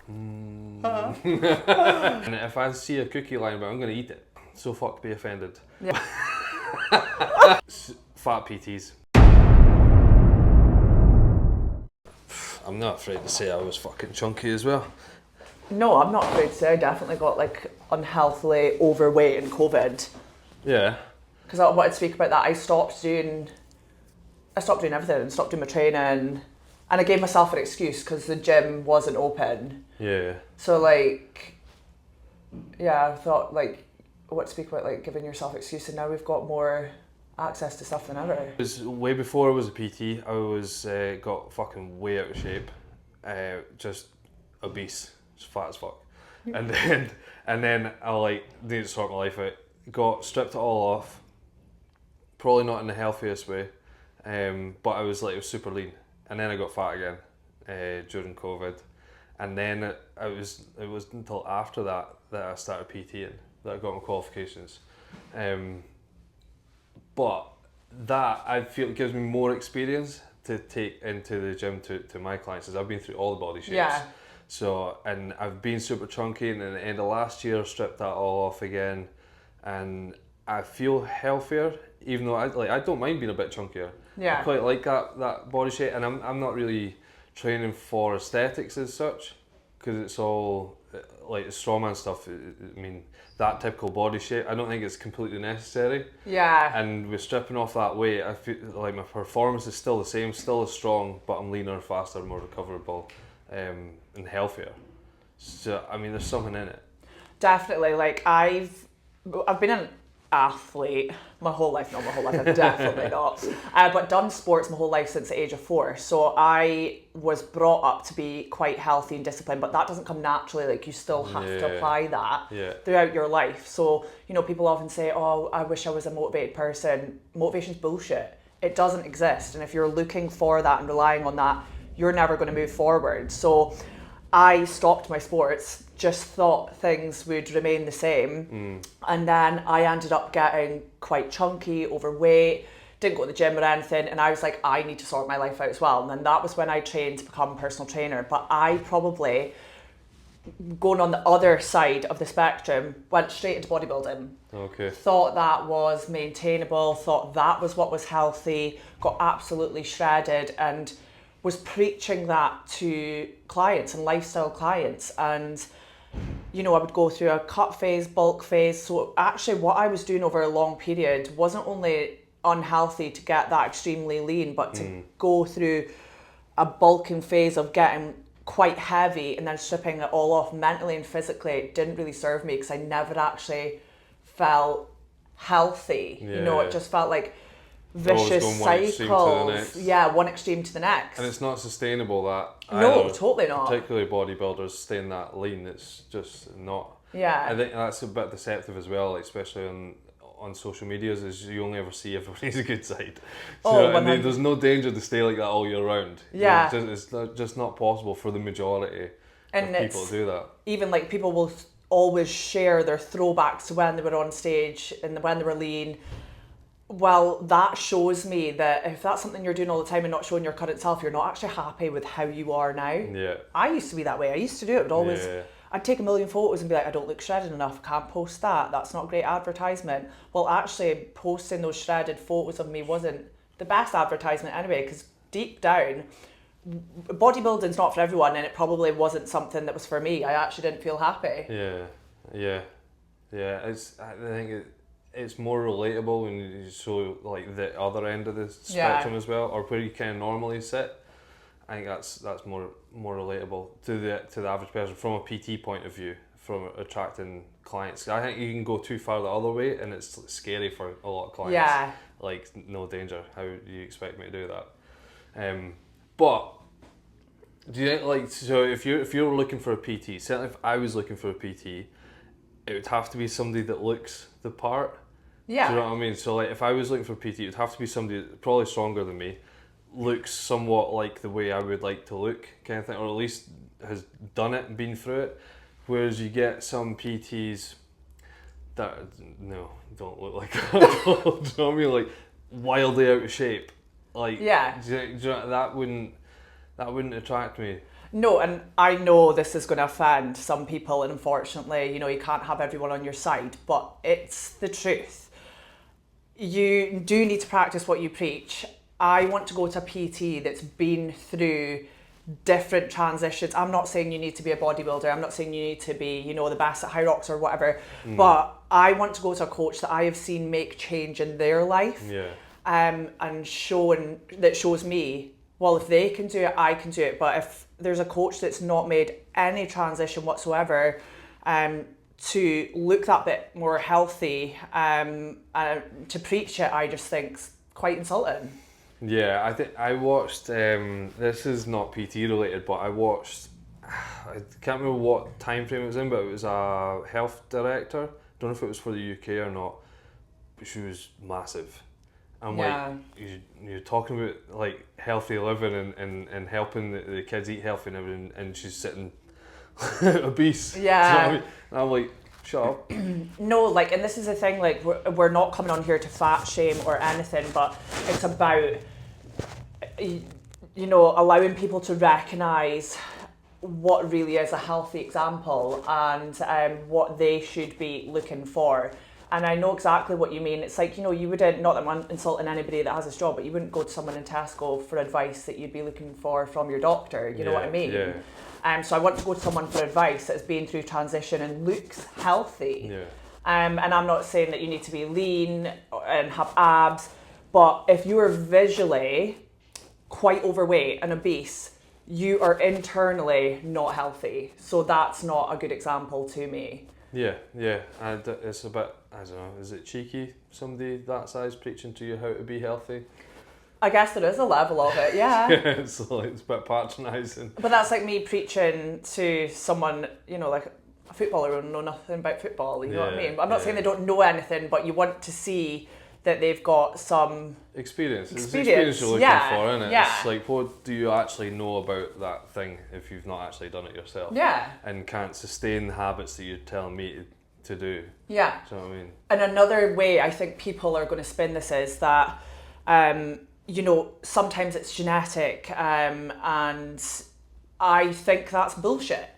And if I see a cookie lying about, I'm going to eat it. So fuck be offended. Yeah. Fat PTs. I'm not afraid to say I was fucking chunky as well. No, I'm not afraid to say I definitely got like unhealthily overweight in COVID. Yeah. Because I wanted to speak about that. I stopped doing everything and stopped doing my training. And I gave myself an excuse because the gym wasn't open. Yeah. So like, yeah, I thought like, what to speak about like giving yourself excuses. And now we've got more access to stuff than ever. It was way before I was a PT. I was got fucking way out of shape, just obese, just fat as fuck, and then I like needed to sort my life out. Got stripped it all off. Probably not in the healthiest way, but I was super lean, and then I got fat again during COVID, and then it was until after that I started PTing, that I got my qualifications. But that, I feel, gives me more experience to take into the gym to my clients, as I've been through all the body shapes. Yeah. So, and I've been super chunky, and at the end of last year, I stripped that all off again, and I feel healthier, even though I don't mind being a bit chunkier. Yeah. I quite like that body shape, and I'm not really training for aesthetics as such, because it's all like strongman stuff. I mean, that typical body shape, I don't think it's completely necessary. Yeah. And with stripping off that weight, I feel like my performance is still the same, still as strong, but I'm leaner, faster, more recoverable, and healthier. So I mean, there's something in it. Definitely. Like I've been an athlete my whole life. Not my whole life, I've definitely not. But done sports my whole life since the age of 4. So I was brought up to be quite healthy and disciplined, but that doesn't come naturally. Like you still have to apply that throughout your life. So, you know, people often say, oh, I wish I was a motivated person. Motivation's bullshit. It doesn't exist. And if you're looking for that and relying on that, you're never going to move forward. So I stopped my sports, just thought things would remain the same. And then I ended up getting quite chunky, overweight, didn't go to the gym or anything. And I was like, I need to sort my life out as well. And then that was when I trained to become a personal trainer. But I probably, going on the other side of the spectrum, went straight into bodybuilding. Okay. Thought that was maintainable, thought that was what was healthy, got absolutely shredded, and was preaching that to clients and lifestyle clients. And, you know, I would go through a cut phase, bulk phase. So actually what I was doing over a long period wasn't only unhealthy to get that extremely lean, but to go through a bulking phase of getting quite heavy and then stripping it all off mentally and physically, it didn't really serve me because I never actually felt healthy. You know, it just felt like vicious cycles. One extreme to the next. And it's not sustainable, that no, either. totally not. Particularly bodybuilders staying that lean, it's just not. Yeah. I think that's a bit deceptive as well, like, especially on social medias, is you only ever see everybody's good side. So, and there's no danger to stay like that all year round. Yeah. You know, it's just not possible for the majority of people to do that. Even like people will always share their throwbacks to when they were on stage and when they were lean. Well, that shows me that if that's something you're doing all the time and not showing your current self, you're not actually happy with how you are now. Yeah. I used to be that way. I used to do it. I'd take a million photos and be like, I don't look shredded enough. I can't post that. That's not great advertisement. Well, actually, posting those shredded photos of me wasn't the best advertisement anyway, because deep down, bodybuilding's not for everyone, and it probably wasn't something that was for me. I actually didn't feel happy. Yeah. I think it's more relatable when you show like the other end of the spectrum as well, or where you kind of normally sit. I think that's more relatable to the average person from a PT point of view, from attracting clients. I think you can go too far the other way, and it's scary for a lot of clients. Yeah. Like, no danger. How do you expect me to do that? But do you think, like, so if you're looking for a PT, certainly if I was looking for a PT, it would have to be somebody that looks the part. Yeah. Do you know what I mean? So like, if I was looking for a PT, it would have to be somebody probably stronger than me, looks somewhat like the way I would like to look, kind of thing, or at least has done it and been through it. Whereas you get some PTs that don't look like that. Do you know what I mean? Like, wildly out of shape. Like, yeah. do you know, that wouldn't attract me. No, and I know this is going to offend some people, and unfortunately, you know, you can't have everyone on your side, but it's the truth. You do need to practice what you preach. I want to go to a PT that's been through different transitions. I'm not saying you need to be a bodybuilder. I'm not saying you need to be, you know, the best at high rocks or whatever. But I want to go to a coach that I have seen make change in their life. Yeah. And shows me, well, if they can do it, I can do it. But if there's a coach that's not made any transition whatsoever, to look that bit more healthy, to preach it, I just think's quite insulting. Yeah, I think I watched. This is not PT related, but I watched. I can't remember what time frame it was in, but it was a health director. Don't know if it was for the UK or not. But she was massive. I'm Yeah. like, you're talking about like healthy living and helping the kids eat healthy and everything, and she's sitting obese. Yeah. Do you know what I mean? And I'm like, shut up. No, like, and this is the thing, like, we're not coming on here to fat shame or anything, but it's about, you know, allowing people to recognise what really is a healthy example and what they should be looking for. And I know exactly what you mean. It's like, you know, you wouldn't, not that I'm insulting anybody that has this job, but you wouldn't go to someone in Tesco for advice that you'd be looking for from your doctor. You know what I mean? Yeah. So I want to go to someone for advice that's been through transition and looks healthy. Yeah. And I'm not saying that you need to be lean and have abs, but if you are visually quite overweight and obese, you are internally not healthy. So that's not a good example to me. Yeah, yeah, and it's a bit, I don't know, is it cheeky, somebody that size preaching to you how to be healthy? I guess there is a level of it, yeah. it's a bit patronising. But that's like me preaching to someone, you know, like a footballer who don't know nothing about football, you know what I mean? But I'm not saying they don't know anything, but you want to see that they've got some experience. It's experience you're looking for, isn't it? Yeah. It's like, what do you actually know about that thing if you've not actually done it yourself? Yeah. And can't sustain the habits that you're telling me to do. Yeah. Do you know what I mean? And another way I think people are going to spin this is that, you know, sometimes it's genetic, and I think that's bullshit.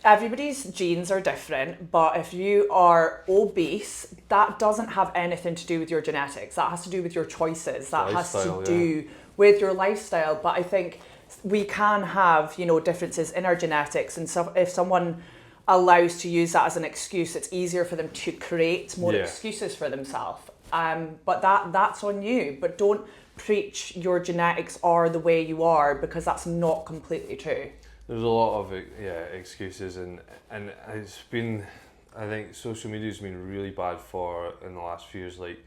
Everybody's genes are different, but if you are obese, that doesn't have anything to do with your genetics. That has to do with your choices. That has to do with your lifestyle. But I think we can have, you know, differences in our genetics, and so if someone allows to use that as an excuse, it's easier for them to create more excuses for themselves. But that's on you. But don't preach your genetics are the way you are, because that's not completely true. There's a lot of excuses, and it's been, I think social media's been really bad for in the last few years, like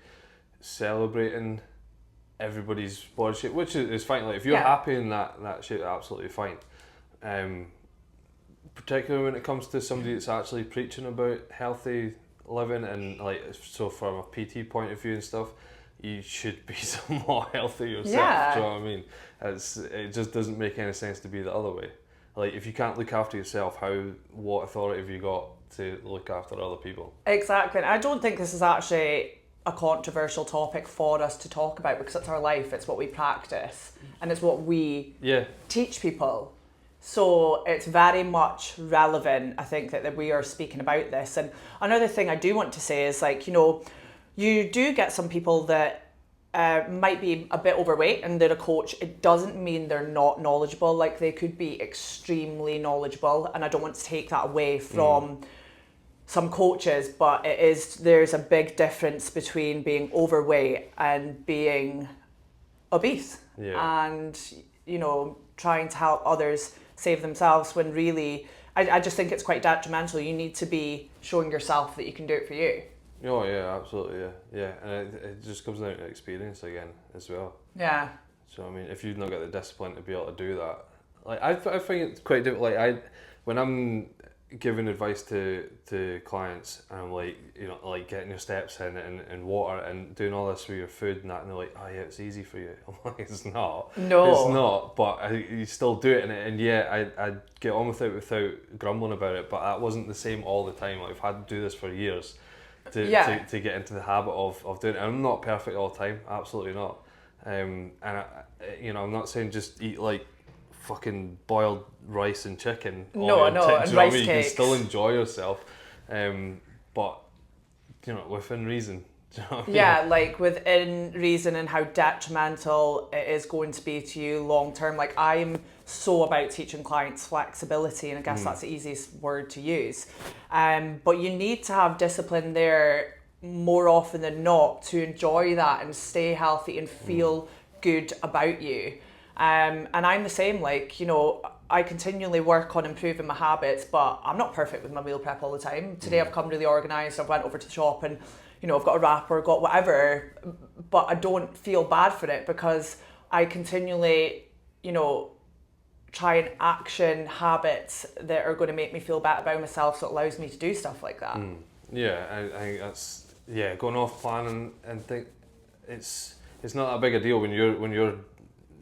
celebrating everybody's body shape, which is fine. Like if you're happy in that shape, absolutely fine. Particularly when it comes to somebody that's actually preaching about healthy living, and like, so from a PT point of view and stuff, you should be somewhat healthy yourself. Yeah. Do you know what I mean? It just doesn't make any sense to be the other way. Like, if you can't look after yourself, what authority have you got to look after other people? Exactly. And I don't think this is actually a controversial topic for us to talk about, because it's our life, it's what we practice, and it's what we teach people. So it's very much relevant, I think, that we are speaking about this. And another thing I do want to say is, like, you know, you do get some people that might be a bit overweight and they're a coach. It doesn't mean they're not knowledgeable. Like, they could be extremely knowledgeable, and I don't want to take that away from some coaches, but there's a big difference between being overweight and being obese, and, you know, trying to help others save themselves, when really I just think it's quite detrimental. You need to be showing yourself that you can do it for you. Oh yeah, absolutely, yeah, and it just comes down to experience again as well. Yeah. So I mean, if you've not got the discipline to be able to do that, like I find it quite difficult. Like when I'm giving advice to clients, and I'm like, you know, like getting your steps in and water and doing all this with your food and that, and they're like, oh yeah, it's easy for you. I'm like, it's not. No. It's not. But you still do it, and yeah, I get on with it without grumbling about it. But that wasn't the same all the time. Like, I've had to do this for years to get into the habit of doing it. And I'm not perfect all the time, absolutely not. And you know, I'm not saying just eat like fucking boiled rice and chicken. No, on your no, tin, and do you know what I rice mean? You can cakes. still enjoy yourself, but within reason. Do you know what I mean? Yeah, like within reason and how detrimental it is going to be to you long term. Like I'm so about teaching clients flexibility, and I guess that's the easiest word to use. But you need to have discipline there more often than not to enjoy that and stay healthy and feel good about you. And I'm the same, like, I continually work on improving my habits, but I'm not perfect with my meal prep all the time. Today I've come really organised, I've went over to the shop and, I've got a wrapper, got whatever, but I don't feel bad for it because I continually, try and action habits that are going to make me feel better about myself, so it allows me to do stuff like that. Yeah, I think that's going off plan and think it's not that big a deal when your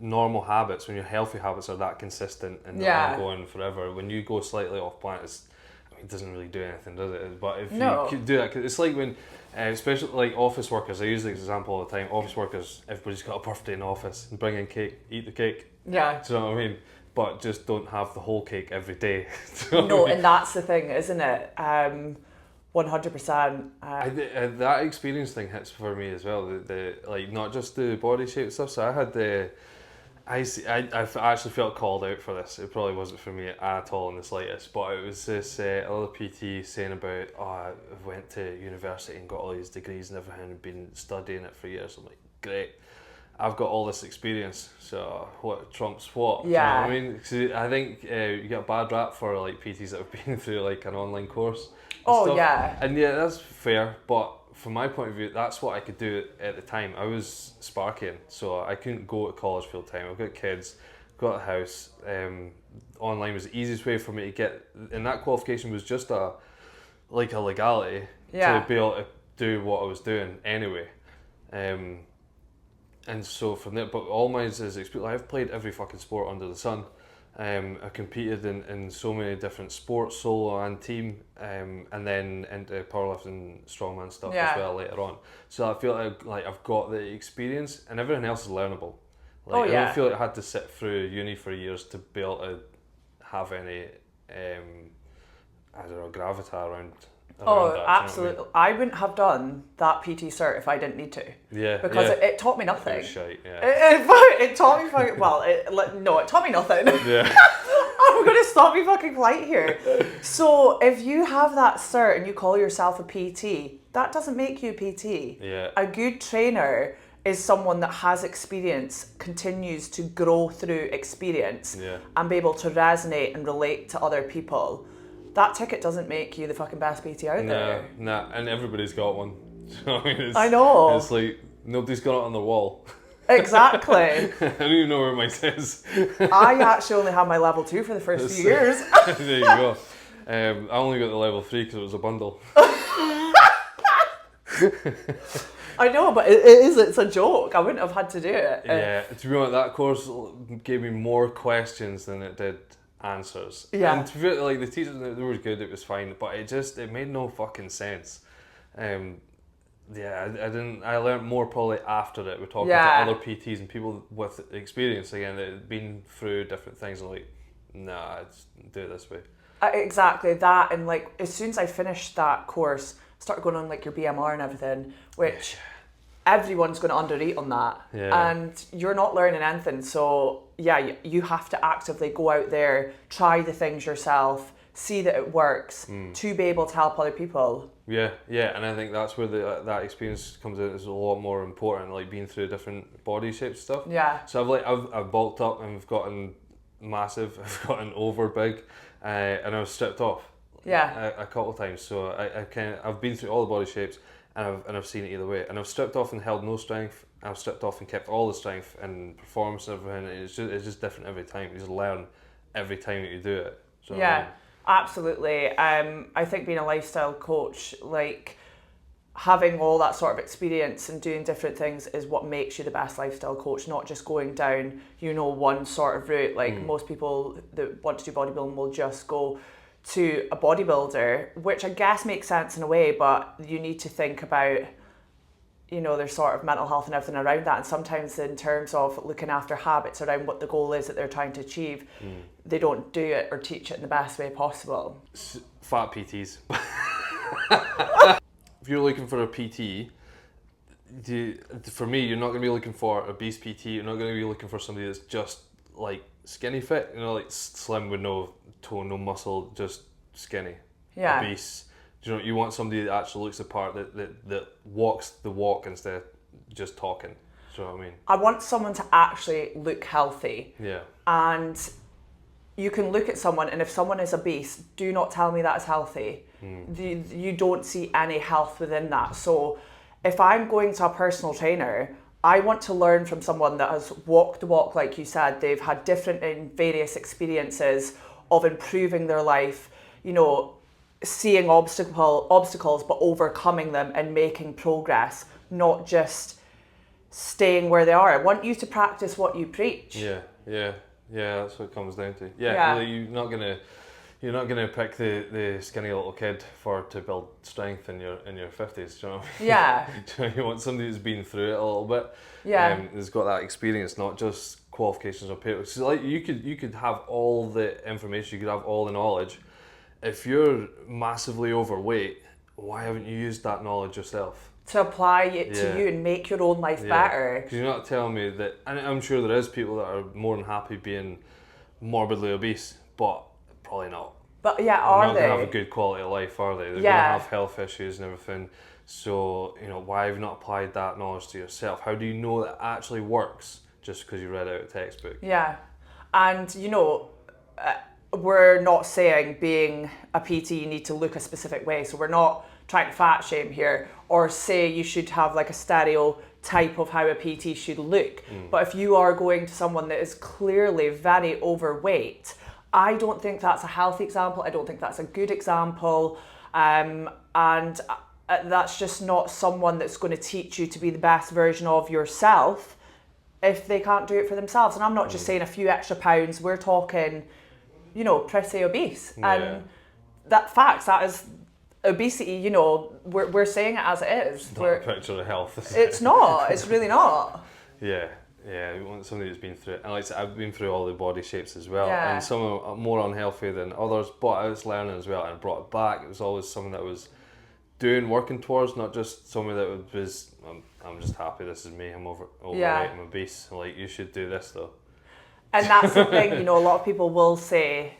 normal habits, when your healthy habits are that consistent and ongoing forever. When you go slightly off plan, it doesn't really do anything, does it? But if you could do that, 'cause it's like when, especially like office workers, I use the example all the time. Office workers, everybody's got a birthday in the office and bring in cake, eat the cake. Yeah. Do you know what I mean? But just don't have the whole cake every day. No, and that's the thing, isn't it? 100%. That experience thing hits for me as well. The like not just the body shape stuff. So I had I actually felt called out for this. It probably wasn't for me at all in the slightest. But it was this other PT saying about, I went to university and got all these degrees and everything and been studying it for years. I'm like, great. I've got all this experience, so what trumps what? Yeah. Do you know what I mean? 'Cause I think you get a bad rap for like PTs that have been through like an online course. Oh, yeah. And yeah, that's fair, but from my point of view, that's what I could do at the time. I was sparking, so I couldn't go to college full time. I've got kids, got a house. Online was the easiest way for me to get, and that qualification was just a legality to be able to do what I was doing anyway. And so from there, but all mine is experience. I've played every fucking sport under the sun. I competed in so many different sports, solo and team, and then into powerlifting, strongman stuff as well later on. So I feel like I've got the experience, and everything else is learnable. I don't feel like I had to sit through uni for years to be able to have any, gravitas around. Oh, absolutely. I wouldn't have done that PT cert if I didn't need to. Yeah. Because it taught me nothing. It was shite, yeah. It taught me fucking, it taught me nothing. Yeah. I'm going to stop me fucking polite here. So if you have that cert and you call yourself a PT, that doesn't make you a PT. Yeah. A good trainer is someone that has experience, continues to grow through experience and be able to resonate and relate to other people. That ticket doesn't make you the fucking best PT out there. Nah, and everybody's got one. So, I know. It's like nobody's got it on their wall. Exactly. I don't even know where mine is. I actually only had my level 2 for the first few years. There you go. I only got the level 3 because it was a bundle. I know, but it's a joke. I wouldn't have had to do it. Yeah, to be honest, that course gave me more questions than it did answers. Yeah. And to be honest, like the teachers, they were good, it was fine, but it made no fucking sense. I learned more probably after it. We're talking to other PTs and people with experience again that had been through different things and like, nah, let's do it this way. Exactly that, and like as soon as I finished that course, I started going on like your BMR and everything, which everyone's going to undereat on that, and you're not learning anything. So you have to actively go out there, try the things yourself, see that it works to be able to help other people. Yeah, and I think that's where that experience comes in. Is a lot more important, like being through different body shape stuff. Yeah. So I've bulked up and I've gotten massive. I've gotten over big, and I was stripped off. Yeah. A couple of times. So I've been through all the body shapes, and I've seen it either way. And I've stripped off and held no strength. I've stripped off and kept all the strength and performance and everything. It's just different every time. You just learn every time that you do it. So absolutely. I think being a lifestyle coach, like having all that sort of experience and doing different things is what makes you the best lifestyle coach, not just going down, one sort of route. Like most people that want to do bodybuilding will just go to a bodybuilder, which I guess makes sense in a way, but you need to think about, there's sort of mental health and everything around that, and sometimes in terms of looking after habits around what the goal is that they're trying to achieve, they don't do it or teach it in the best way possible. Fat PTs. If you're looking for a PT, for me, you're not going to be looking for obese PT. You're not going to be looking for somebody that's just like skinny fit, like slim with no tone, no muscle, just skinny. Yeah. Obese. You want somebody that actually looks the part, that walks the walk instead of just talking. Do you know what I mean? I want someone to actually look healthy. Yeah. And you can look at someone, and if someone is obese, do not tell me that is healthy. You don't see any health within that. So if I'm going to a personal trainer, I want to learn from someone that has walked the walk, like you said. They've had different and various experiences of improving their life, seeing obstacles but overcoming them and making progress, not just staying where they are. I want you to practice what you preach. Yeah, that's what it comes down to. Yeah. Really, you're not gonna pick the skinny little kid to build strength in your 50s, do you know what I mean? Yeah. You want somebody who's been through it a little bit. Yeah. Who's got that experience, not just qualifications or papers. So like you could have all the information, you could have all the knowledge. If you're massively overweight, why haven't you used that knowledge yourself? To apply it to you and make your own life better. Because you're not telling me that, and I'm sure there is people that are more than happy being morbidly obese, but probably not. But are they? Not going to have a good quality of life, are they? They're going to have health issues and everything. So, why have you not applied that knowledge to yourself? How do you know that it actually works just because you read out a textbook? Yeah. And, we're not saying being a PT you need to look a specific way. So we're not trying to fat shame here or say you should have like a stereotype of how a PT should look. But if you are going to someone that is clearly very overweight, I don't think that's a healthy example. I don't think that's a good example. And that's just not someone that's going to teach you to be the best version of yourself if they can't do it for themselves. And I'm not just saying a few extra pounds. We're talking, pretty obese. And that is obesity, we're saying it as it is. It's not a picture of health. It's not. It's really not. Yeah, you want somebody who's been through it. And like I said, I've been through all the body shapes as well. Yeah. And some are more unhealthy than others, but I was learning as well and brought it back. It was always something that I was working towards, not just somebody that was, I'm just happy, this is me, I'm overweight, I'm obese. Like, you should do this though. And that's the thing, a lot of people will say,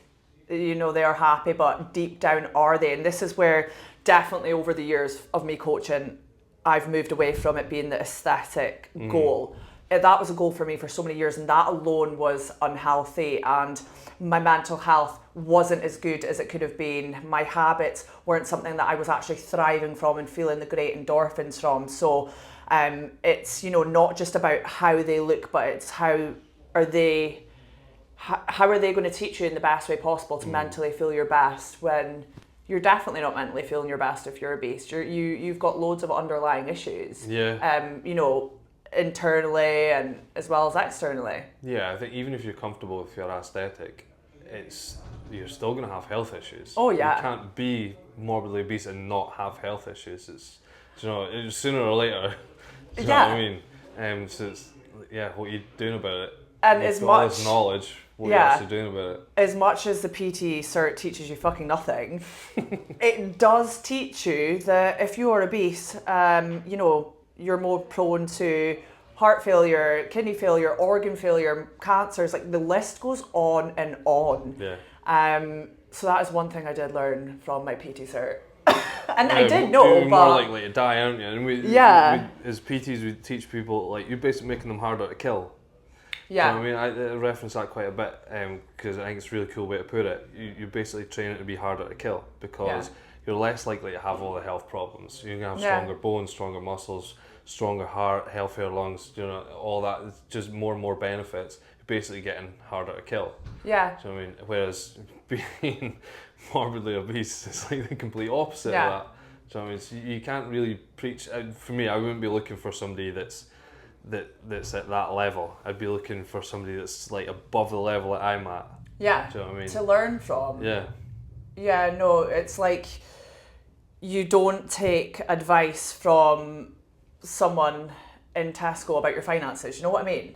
they are happy, but deep down are they? And this is where definitely over the years of me coaching, I've moved away from it being the aesthetic goal. That was a goal for me for so many years, and that alone was unhealthy, and my mental health wasn't as good as it could have been. My habits weren't something that I was actually thriving from and feeling the great endorphins from. So it's, not just about how they look, but it's how are they going to teach you in the best way possible to mentally feel your best when you're definitely not mentally feeling your best if you're obese. You've got loads of underlying issues. Internally and as well as externally. Yeah, I think even if you're comfortable with your aesthetic, you're still going to have health issues. Oh yeah. You can't be morbidly obese and not have health issues. It's sooner or later. Do you know what I mean? So it's, what are you doing about it? And as much all this knowledge, what are you actually doing about it? As much as the PT cert teaches you fucking nothing, it does teach you that if you are obese, you're more prone to heart failure, kidney failure, organ failure, cancers. Like the list goes on and on. Yeah. So that is one thing I did learn from my PT cert. And I did know, you're but more likely to die, aren't you? And we as PTs, we teach people, like, you're basically making them harder to kill. Yeah. So, I reference that quite a bit because I think it's a really cool way to put it. You're basically training to be harder to kill because you're less likely to have all the health problems. You're going to have stronger bones, stronger muscles, stronger heart, healthier lungs, all that. It's just more and more benefits. You're basically getting harder to kill. Yeah. So whereas being morbidly obese is like the complete opposite of that. So you can't really preach. For me, I wouldn't be looking for somebody that's at that level. I'd be looking for somebody that's like above the level that I'm at. Yeah. Do you know what I mean? To learn from. Yeah. Yeah, no, it's like you don't take advice from someone in Tesco about your finances. You know what I mean?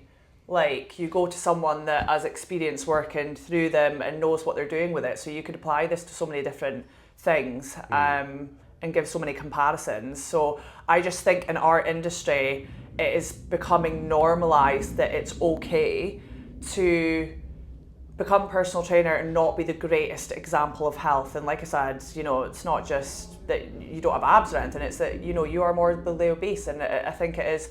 Like, you go to someone that has experience working through them and knows what they're doing with it. So you could apply this to so many different things and give so many comparisons. So I just think in our industry, it is becoming normalised that it's okay to become a personal trainer and not be the greatest example of health. And like I said, you know, it's not just that you don't have abs or anything, it's that, you know, you are morbidly obese. And I think it's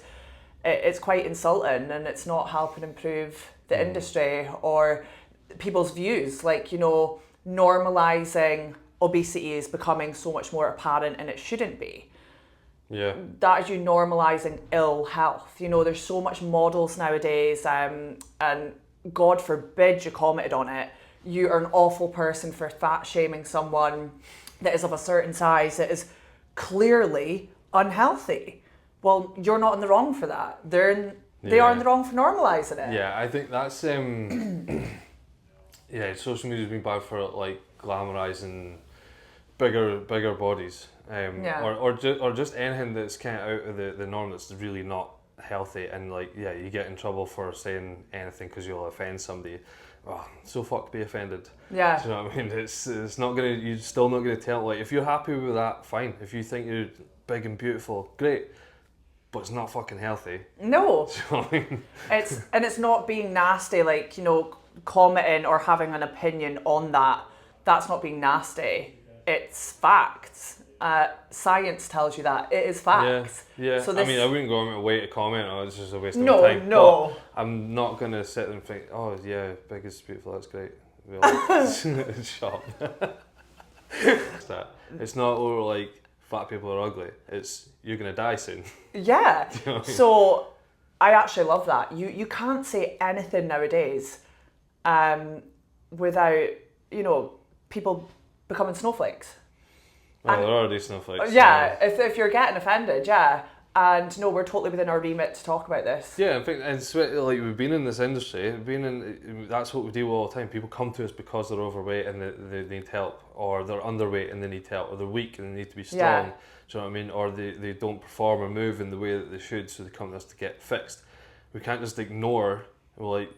quite insulting, and it's not helping improve the industry or people's views. Like, you know, normalising obesity is becoming so much more apparent, and it shouldn't be. Yeah. That is you normalising ill health. You know, there's so much models nowadays, and God forbid you commented on it, you are an awful person for fat shaming someone that is of a certain size that is clearly unhealthy. Well, you're not in the wrong for that. They are in the wrong for normalising it. Yeah, I think that's yeah, social media's been bad for like glamorizing bigger bodies, or just anything that's kind of out of the norm that's really not healthy. And like, yeah, you get in trouble for saying anything because you'll offend somebody. Oh, so fuck, be offended. Yeah. Do you know what I mean? It's not gonna. You're still not gonna tell. Like, if you're happy with that, fine. If you think you're big and beautiful, great. But it's not fucking healthy. No. Do you know what I mean? It's not being nasty, like, you know, commenting or having an opinion on that. That's not being nasty. It's facts. Science tells you that. It is facts. Yeah. So I mean, I wouldn't go on my way to comment. Oh, it's just a waste of No, my time. no. But I'm not gonna sit and think, oh yeah, big is beautiful. That's great. Shut up. It's not like fat people are ugly. It's you're gonna die soon. Yeah. You know what I mean? So I actually love that. You can't say anything nowadays without, you know, people becoming snowflakes. Well, there are already snowflakes. Yeah, if you're getting offended, yeah. And no, we're totally within our remit to talk about this. Yeah, I think, and it's like we've been in this industry, that's what we deal with all the time. People come to us because they're overweight and they need help, or they're underweight and they need help, or they're weak and they need to be strong. Yeah. Do you know what I mean? Or they don't perform or move in the way that they should, so they come to us to get fixed. We can't just ignore. We're like,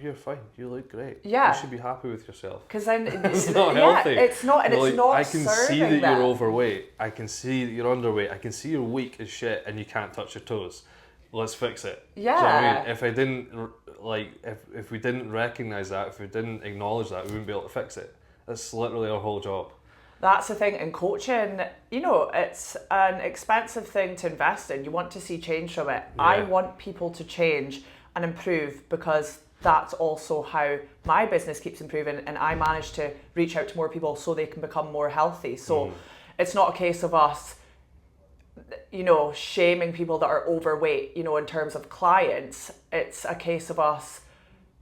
you're fine. You look great. Yeah. You should be happy with yourself. Because then It's not healthy. It's not, and We're it's like, not. I can see that them. you're overweight. I can see that you're underweight. I can see you're weak as shit, and you can't touch your toes. Let's fix it. Yeah. Do you know what I mean? If I didn't if we didn't recognize that, if we didn't acknowledge that, we wouldn't be able to fix it. That's literally our whole job. That's the thing in coaching. You know, it's an expensive thing to invest in. You want to see change from it. Yeah. I want people to change and improve, because that's also how my business keeps improving, and I manage to reach out to more people so they can become more healthy. So it's not a case of us, you know, shaming people that are overweight, you know, in terms of clients. It's a case of us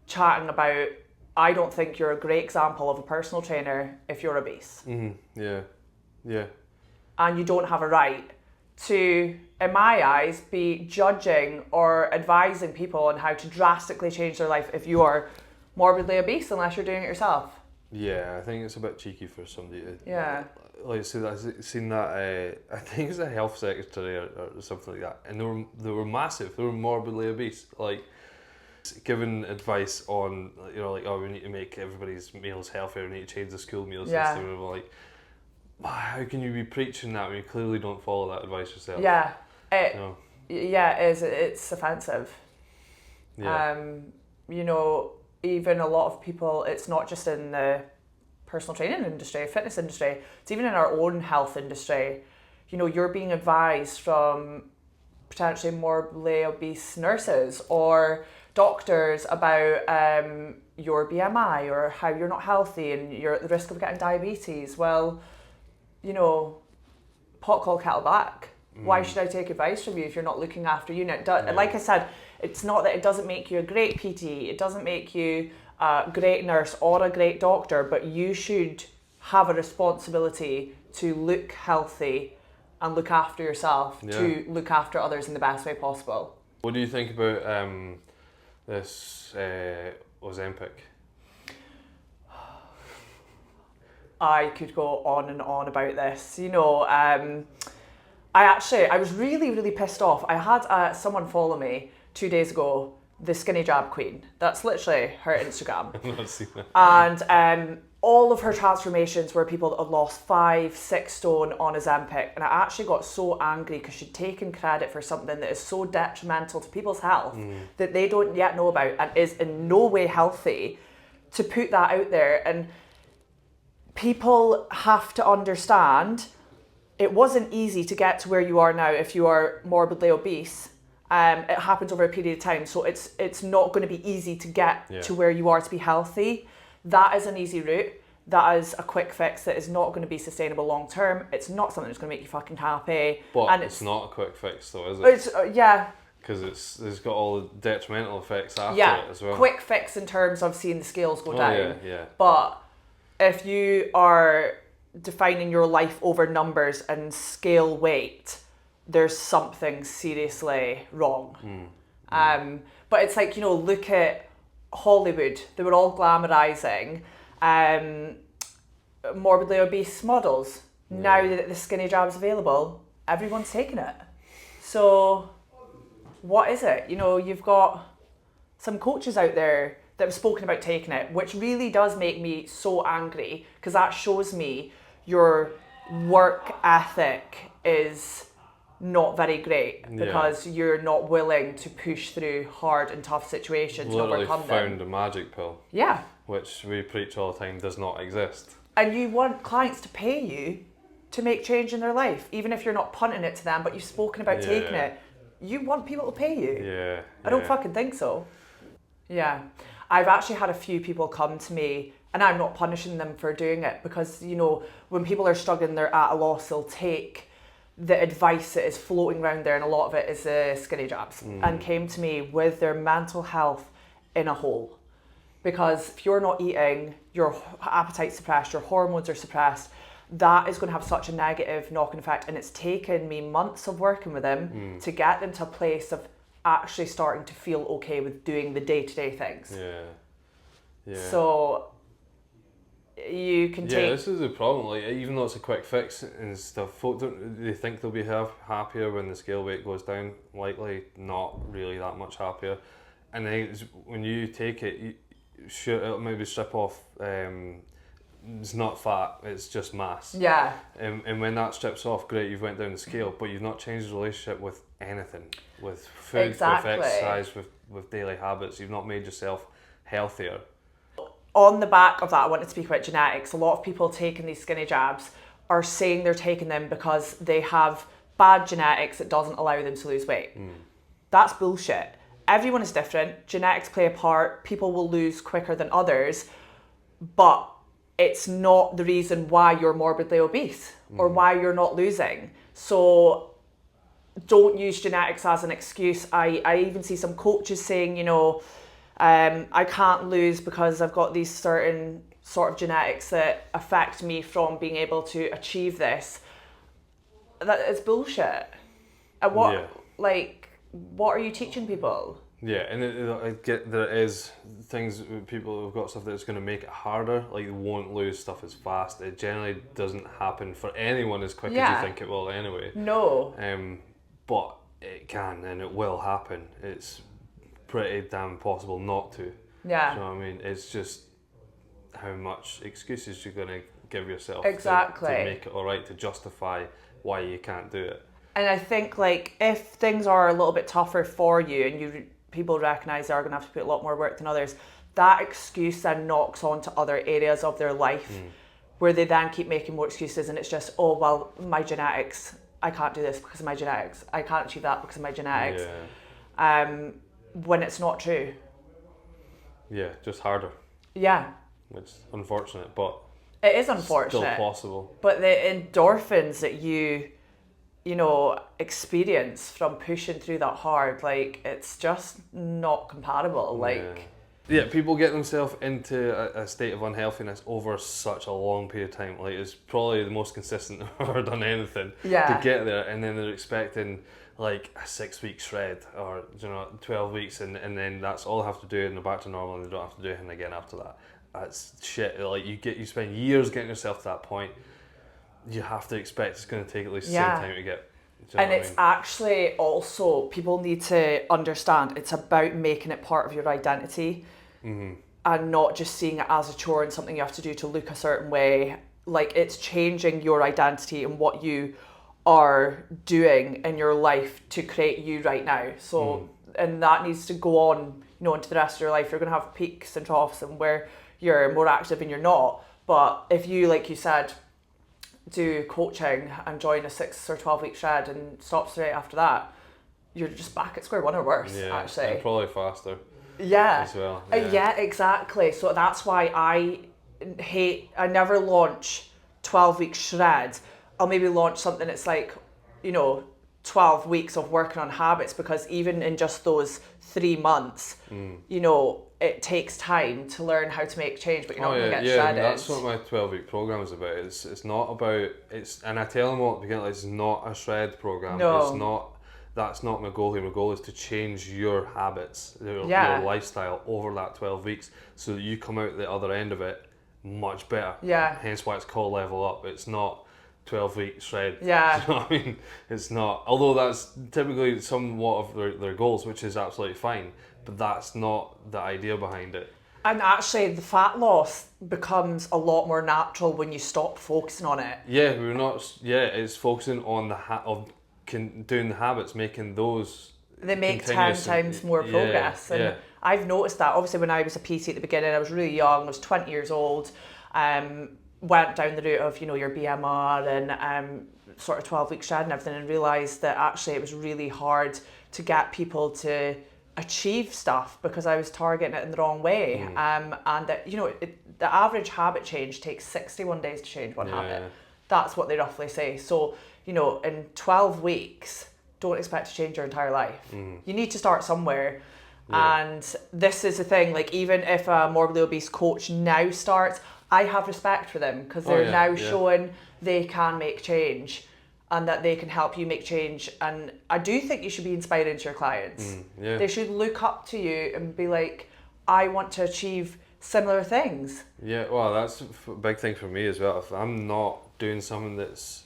chatting about, I don't think you're a great example of a personal trainer if you're obese. Yeah. And you don't have a right to, in my eyes, be judging or advising people on how to drastically change their life if you are morbidly obese, unless you're doing it yourself. Yeah, I think it's a bit cheeky for somebody to. Yeah. Like, so I've seen that. I think it's a health secretary or something like that, and they were massive. They were morbidly obese, like giving advice on, you know, like, oh, we need to make everybody's meals healthier. We need to change the school meal system. And we're like, how can you be preaching that when you clearly don't follow that advice yourself? Yeah. Yeah, it is. It's offensive. Yeah. You know, even a lot of people, it's not just in the personal training industry, fitness industry, it's even in our own health industry. You know, you're being advised from potentially morbidly obese nurses or doctors about your BMI or how you're not healthy and you're at the risk of getting diabetes. Well, you know, pot call kettle black. Why should I take advice from you if you're not looking after you? Like I said, it's not that it doesn't make you a great PT, it doesn't make you a great nurse or a great doctor, but you should have a responsibility to look healthy and look after yourself, to look after others in the best way possible. What do you think about this Ozempic? I could go on and on about this. You know, I was really, really pissed off. I had someone follow me 2 days ago, the Skinny Jab Queen. That's literally her Instagram. I've not seen that. And all of her transformations were people that had lost 5-6 stone on Ozempic. And I actually got so angry because she'd taken credit for something that is so detrimental to people's health that they don't yet know about and is in no way healthy, to put that out there. And people have to understand it wasn't easy to get to where you are now if you are morbidly obese. It happens over a period of time, so it's not going to be easy to get to where you are to be healthy. That is an easy route. That is a quick fix that is not going to be sustainable long term. It's not something that's going to make you fucking happy. But and it's not a quick fix though, is it? It's yeah. Because it's got all the detrimental effects after it as well. Quick fix in terms of seeing the scales go down. Yeah. But if you are defining your life over numbers and scale weight, there's something seriously wrong. But it's like, look at Hollywood. They were all glamorizing morbidly obese models. Now that the Skinny Jab's available, everyone's taking it. So what is it? You've got some coaches out there that have spoken about taking it, which really does make me so angry, because that shows me your work ethic is not very great, because you're not willing to push through hard and tough situations to overcome them. Found a magic pill. Yeah. Which we preach all the time does not exist. And you want clients to pay you to make change in their life, even if you're not punting it to them, but you've spoken about taking it. You want people to pay you. Yeah. I don't fucking think so. Yeah. I've actually had a few people come to me, and I'm not punishing them for doing it, because, when people are struggling, they're at a loss, they'll take the advice that is floating around there, and a lot of it is the Skinny Jabs, and came to me with their mental health in a hole. Because if you're not eating, your appetite's suppressed, your hormones are suppressed, that is going to have such a negative knock-on effect. And it's taken me months of working with them to get them to a place of actually starting to feel okay with doing the day-to-day things. Yeah. So you can take... Yeah, this is the problem. Like, even though it's a quick fix and stuff, folk they think they'll be happier when the scale weight goes down. Likely not really that much happier. And then when you take it, it'll maybe strip off. It's not fat, it's just mass. Yeah. And when that strips off, great, you've went down the scale, but you've not changed the relationship with anything, with food, with exercise, with daily habits. You've not made yourself healthier. On the back of that, I want to speak about genetics. A lot of people taking these Skinny Jabs are saying they're taking them because they have bad genetics that doesn't allow them to lose weight. That's bullshit. Everyone is different. Genetics play a part. People will lose quicker than others, but it's not the reason why you're morbidly obese or why you're not losing. So don't use genetics as an excuse. I even see some coaches saying, I can't lose because I've got these certain sort of genetics that affect me from being able to achieve this. That is bullshit. And what are you teaching people? Yeah, and I get there is things, people have got stuff that's going to make it harder, like they won't lose stuff as fast. It generally doesn't happen for anyone as quick as you think it will anyway. No. But it can and it will happen. It's pretty damn possible not to. Yeah. You know what I mean? It's just how much excuses you're going to give yourself to make it alright, to justify why you can't do it. And I think if things are a little bit tougher for you and people recognise they are going to have to put a lot more work than others, that excuse then knocks on to other areas of their life where they then keep making more excuses, and it's just, oh, well, my genetics, I can't do this because of my genetics. I can't achieve that because of my genetics. Yeah. When it's not true. Yeah, just harder. Yeah. It's unfortunate, but it is unfortunate. Still possible. But the endorphins that you experience from pushing through that hard, it's just not compatible. Yeah, people get themselves into a state of unhealthiness over such a long period of time. It's probably the most consistent I've ever done anything to get there, and then they're expecting a 6-week shred or 12 weeks, and then that's all they have to do, and they're back to normal, and they don't have to do anything again after that. That's shit. You spend years getting yourself to that point. You have to expect it's going to take at least the same time to get And it's actually also, people need to understand, it's about making it part of your identity and not just seeing it as a chore and something you have to do to look a certain way. Like, it's changing your identity and what you are doing in your life to create you right now. So, and that needs to go on, into the rest of your life. You're going to have peaks and troughs and where you're more active and you're not. But if you, like you said, do coaching and join a 6 or 12 week shred and stop straight after that, you're just back at square one or worse, actually. And probably faster. Yeah. As well. Yeah, exactly. So that's why I never launch 12 week shreds. I'll maybe launch something that's like, 12 weeks of working on habits, because even in just those 3 months, it takes time to learn how to make change, but you're not going to get shredded. That's what my 12-week program is about. It's not about, and I tell them all at the beginning, it's not a shred program. No. It's not, that's not my goal here. My goal is to change your habits, your lifestyle over that 12 weeks, so that you come out the other end of it much better. Yeah. Hence why it's called Level Up. It's not 12-week shred. Yeah. Do you know what I mean? It's not, although that's typically somewhat of their goals, which is absolutely fine, but that's not the idea behind it. And actually, the fat loss becomes a lot more natural when you stop focusing on it. Yeah, we're not. Yeah, it's focusing on doing the habits, making those. They make 10 times more progress. And I've noticed that. Obviously, when I was a PT at the beginning, I was really young. I was 20 years old. Went down the route of your BMR and sort of 12-week shed and everything, and realised that actually it was really hard to get people to achieve stuff because I was targeting it in the wrong way. And that the average habit change takes 61 days to change one habit. That's what they roughly say. So in 12 weeks, don't expect to change your entire life. You need to start somewhere. And this is the thing, like, even if a morbidly obese coach now starts, I have respect for them, because they're now showing they can make change and that they can help you make change. And I do think you should be inspiring to your clients. They should look up to you and be like, I want to achieve similar things. Yeah, well, that's a big thing for me as well. If I'm not doing something that's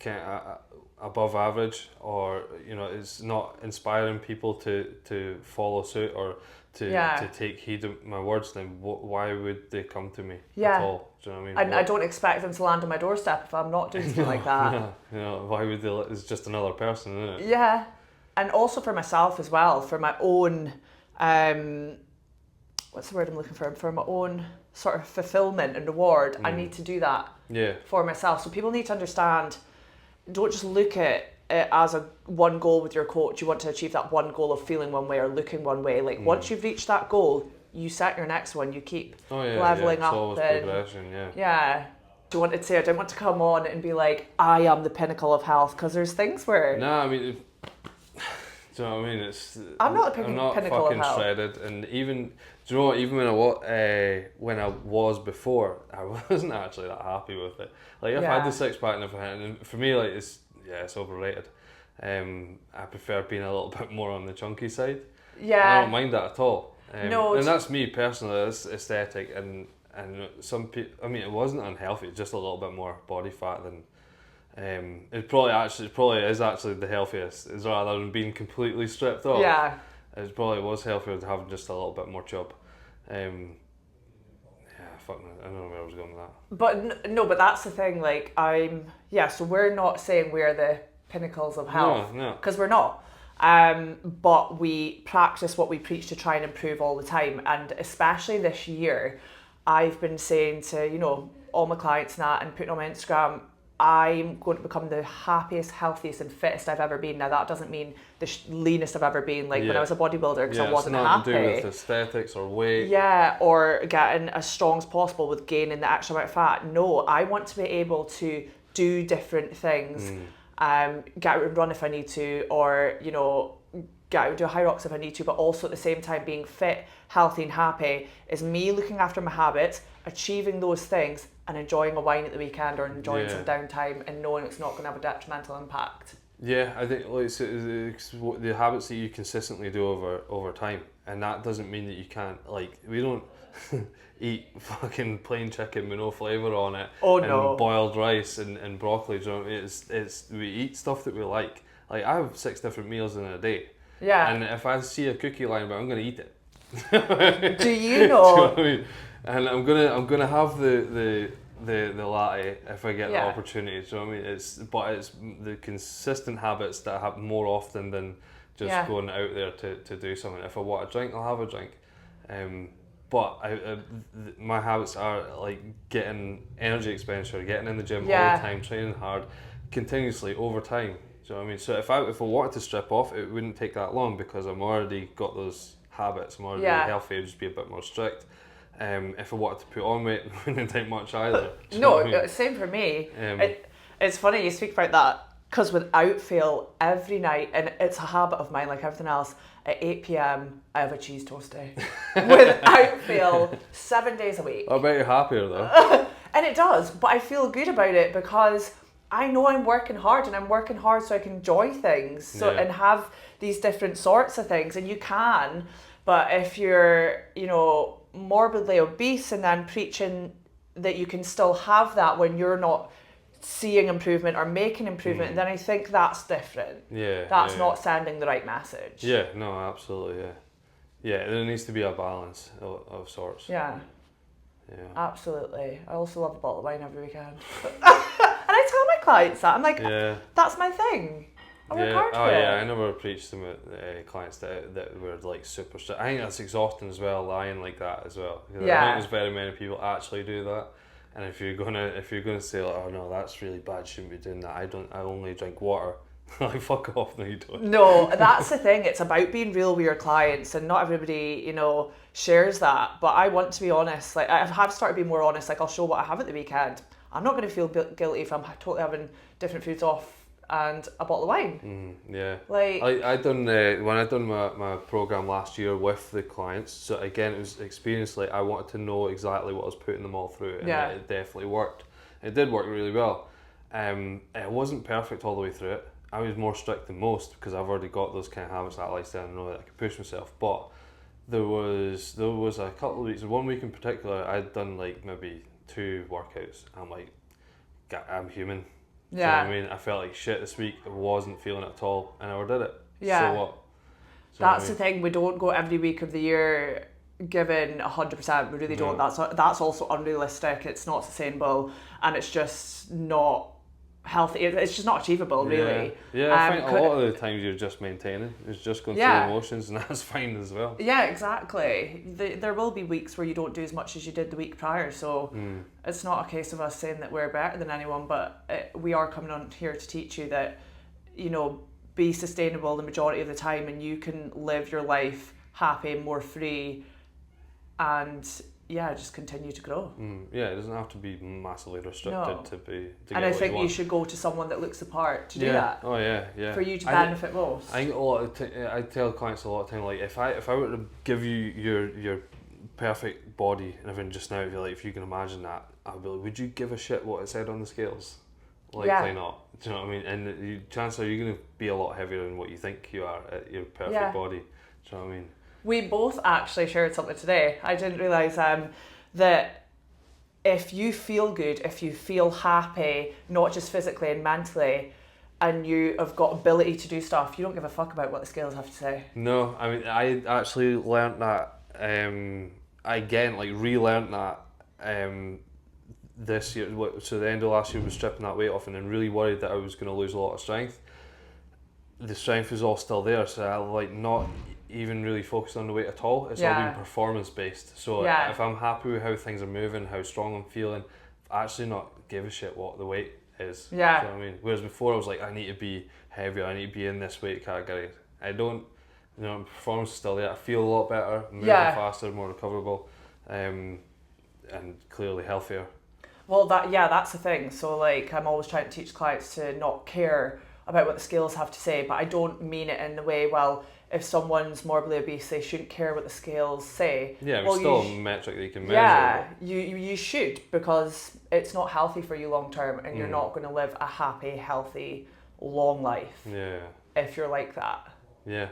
kind of above average, or it's not inspiring people to follow suit or to take heed of my words, then why would they come to me at all? Do you know what I mean? And I don't expect them to land on my doorstep if I'm not doing something like that. Why would they? It's just another person, isn't it? Yeah, and also for myself as well, for my own what's the word I'm looking for? For my own sort of fulfillment and reward, I need to do that for myself. So people need to understand, don't just look at it as one goal with your coach. You want to achieve that one goal of feeling one way or looking one way. Like, once you've reached that goal, you set your next one. You keep leveling up. It's always progression, Yeah. Do you want to say, I don't want to come on and be like, I am the pinnacle of health, because there's things where... No, I mean... Do you know what I mean? I'm not the I'm not pinnacle fucking of health. shredded, and even... Do you know what? Even when I was before, I wasn't actually that happy with it. Like, I've had the six pack and everything, and for me, like, it's overrated. I prefer being a little bit more on the chunky side. Yeah. I don't mind that at all. No, and that's me personally. It's aesthetic, and some people. I mean, it wasn't unhealthy. It's just a little bit more body fat than. It probably is actually the healthiest, is rather than being completely stripped off. Yeah. It probably was healthier to have just a little bit more chub. Fuck, I don't know where I was going with that. But that's the thing. Like, so we're not saying we're the pinnacles of health, because we're not. But we practice what we preach to try and improve all the time, and especially this year, I've been saying to all my clients and putting on my Instagram, I'm going to become the happiest, healthiest and fittest I've ever been. Now, that doesn't mean the leanest I've ever been, like when I was a bodybuilder, because I wasn't happy. It's not to do with aesthetics or weight. Yeah, or getting as strong as possible with gaining the extra amount of fat. No, I want to be able to do different things, get out and run if I need to, or, get out and do a high rocks if I need to, but also at the same time being fit, healthy and happy is me looking after my habits, achieving those things, and enjoying a wine at the weekend or enjoying some downtime and knowing it's not going to have a detrimental impact. Yeah, I think it's the habits that you consistently do over time, and that doesn't mean that you can't, like, eat fucking plain chicken with no flavour on it, Oh, and no. boiled rice and broccoli. Do you know what I mean? We eat stuff that we like. Like, I have 6 different meals in a day. Yeah. And if I see a cookie lying about, I'm gonna eat it. Do you Do you know? know what I mean? And I'm gonna have the latte if I get the Yeah. opportunity. Do you know what I mean? It's the consistent habits that happen more often than just going out there to do something. If I want a drink, I'll have a drink. But my habits are like getting energy expenditure, getting in the gym all the time, training hard, continuously over time. Do you know what I mean? So if I wanted to strip off, it wouldn't take that long because I'm already got those habits. I'm already healthy. I'd just be a bit more strict. If I wanted to put on weight, it wouldn't take much either. Do you know what I mean? Same for me. It's funny you speak about that because without fail, every night, and it's a habit of mine like everything else, at 8 p.m. I have a cheese toastie. Without fail, 7 days a week. I bet you're happier though. And it does, but I feel good about it because I know I'm working hard, and I'm working hard so I can enjoy things and have these different sorts of things, and you can. But if you're, morbidly obese and then preaching that you can still have that when you're not seeing improvement or making improvement, then I think that's different. That's not sending the right message. Yeah, no, absolutely, yeah. There needs to be a balance of sorts. Yeah. Yeah. Absolutely. I also love a bottle of wine every weekend. And I tell my clients that. I'm like, that's my thing. I work hard for it. I never preached them at clients that were like super strict. I think that's exhausting as well, lying like that as well. I don't think there's very many people actually do that. And if you're gonna say like, oh no, that's really bad, shouldn't be doing that. I only drink water. Like, fuck off, no you don't. No, that's the thing. It's about being real with your clients, and not everybody, shares that. But I want to be honest. Like, I have started being more honest. Like, I'll show what I have at the weekend. I'm not going to feel guilty if I'm totally having different foods off and a bottle of wine. Like, I done when I done my program last year with the clients. So again, it was experience. Like, I wanted to know exactly what I was putting them all through, and it definitely worked. It did work really well. It wasn't perfect all the way through it. I was more strict than most because I've already got those kind of habits, that lifestyle, and I know that I can push myself. But there was a couple of weeks, 1 week in particular, I'd done like maybe 2 workouts. I'm like, I'm human. Yeah. You know what I mean? I felt like shit this week. I wasn't feeling it at all, and I overdid it. Yeah. So what? That's the thing. We don't go every week of the year giving 100%. We really don't. That's also unrealistic. It's not sustainable, and it's just not healthy. It's just not achievable, really. Yeah, I think a lot of the times you're just maintaining. It's just going through the motions, and that's fine as well. Yeah, exactly. There will be weeks where you don't do as much as you did the week prior, so it's not a case of us saying that we're better than anyone, but we are coming on here to teach you that, be sustainable the majority of the time, and you can live your life happy, more free, and just continue to grow. It doesn't have to be massively restricted to get and I what think you should go to someone that looks the part to do that. Oh yeah. For you to benefit most. I think a lot of I tell clients a lot of time, like, if I were to give you your perfect body and everything just now, if you can imagine that, I'd be like, would you give a shit what it said on the scales? Likely not. Do you know what I mean? And the chances are you're going to be a lot heavier than what you think you are at your perfect body. Do you know what I mean? We both actually shared something today. I didn't realise that if you feel good, if you feel happy, not just physically and mentally, and you have got ability to do stuff, you don't give a fuck about what the scales have to say. No, I mean, I actually learnt that, relearnt that this year. So the end of last year was stripping that weight off, and then really worried that I was going to lose a lot of strength. The strength is all still there, so I not even really focused on the weight at all. It's all been performance based. So if I'm happy with how things are moving, how strong I'm feeling, I actually not give a shit what the weight is. Yeah. You know what I mean? Whereas before I was like, I need to be heavier, I need to be in this weight category. I don't, performance is still there. I feel a lot better, moving faster, more recoverable, and clearly healthier. Well, that's the thing. So like, I'm always trying to teach clients to not care about what the scales have to say, but I don't mean it in the way, well, if someone's morbidly obese, they shouldn't care what the scales say. Yeah, it's still a metric that you can measure. Yeah, you should, because it's not healthy for you long term, and you're not going to live a happy, healthy, long life. Yeah. If you're like that. Yeah,